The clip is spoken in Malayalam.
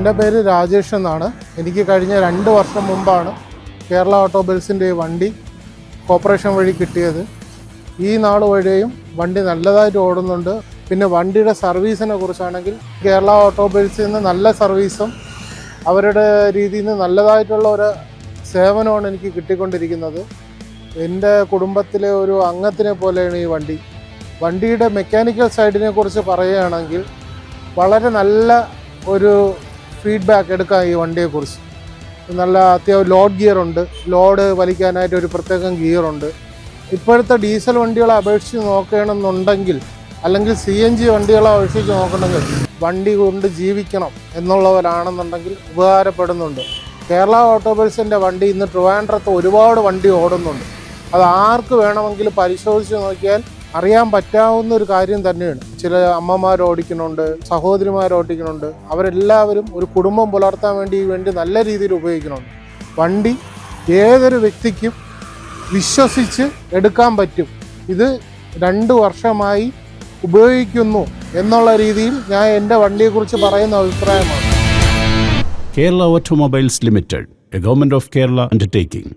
എൻ്റെ പേര് രാജേഷ് എന്നാണ്. എനിക്ക് കഴിഞ്ഞ 2 വർഷം മുമ്പാണ് കേരള ഓട്ടോമൊബൈൽസിൻ്റെ വണ്ടി കോർപ്പറേഷൻ വഴി കിട്ടിയത്. ഈ നാൾ വഴിയും വണ്ടി നല്ലതായിട്ട് ഓടുന്നുണ്ട്. പിന്നെ വണ്ടിയുടെ സർവീസിനെ കുറിച്ചാണെങ്കിൽ കേരള ഓട്ടോമൊബൈൽസിൽ നിന്ന് നല്ല സർവീസും അവരുടെ രീതിയിൽ നിന്ന് നല്ലതായിട്ടുള്ള ഒരു സേവനമാണ് എനിക്ക് കിട്ടിക്കൊണ്ടിരിക്കുന്നത്. എൻ്റെ കുടുംബത്തിലെ ഒരു അംഗത്തിനെ പോലെയാണ് ഈ വണ്ടി. വണ്ടിയുടെ മെക്കാനിക്കൽ സൈഡിനെ കുറിച്ച് പറയുകയാണെങ്കിൽ വളരെ നല്ല ഒരു ഫീഡ്ബാക്ക് എടുക്കാം ഈ വണ്ടിയെക്കുറിച്ച്. നല്ല അത്യാവശ്യം ലോഡ് ഗിയറുണ്ട്, ലോഡ് വലിക്കാനായിട്ട് ഒരു പ്രത്യേകം ഗിയറുണ്ട്. ഇപ്പോഴത്തെ ഡീസൽ വണ്ടികളെ അപേക്ഷിച്ച് നോക്കുകയാണെന്നുണ്ടെങ്കിൽ, അല്ലെങ്കിൽ CNG വണ്ടികളെ അപേക്ഷിച്ച് നോക്കണമെങ്കിൽ വണ്ടി കൊണ്ട് ജീവിക്കണം എന്നുള്ളവരാണെന്നുണ്ടെങ്കിൽ ഉപകാരപ്പെടുന്നുണ്ട്. കേരള ഓട്ടോമൊബൈൽസിൻ്റെ വണ്ടി ഇന്ന് ട്രിവാൻഡ്രത്ത് ഒരുപാട് വണ്ടി ഓടുന്നുണ്ട്. അത് ആർക്ക് വേണമെങ്കിലും പരിശോധിച്ച് നോക്കിയാൽ അറിയാൻ പറ്റാവുന്ന ഒരു കാര്യം തന്നെയാണ്. ചില അമ്മമാർ ഓടിക്കുന്നുണ്ട്, സഹോദരിമാർ ഓടിക്കുന്നുണ്ട്. അവരെല്ലാവരും ഒരു കുടുംബം പുലർത്താൻ വേണ്ടി നല്ല രീതിയിൽ ഉപയോഗിക്കുന്നുണ്ട്. വണ്ടി ഏതൊരു വ്യക്തിക്കും വിശ്വസിച്ച് എടുക്കാൻ പറ്റും. ഇത് 2 വർഷമായി ഉപയോഗിക്കുന്നു എന്നുള്ള രീതിയിൽ ഞാൻ എൻ്റെ വണ്ടിയെക്കുറിച്ച് പറയുന്ന അഭിപ്രായമാണ്. Kerala Automobiles Limited, a Government of Kerala undertaking.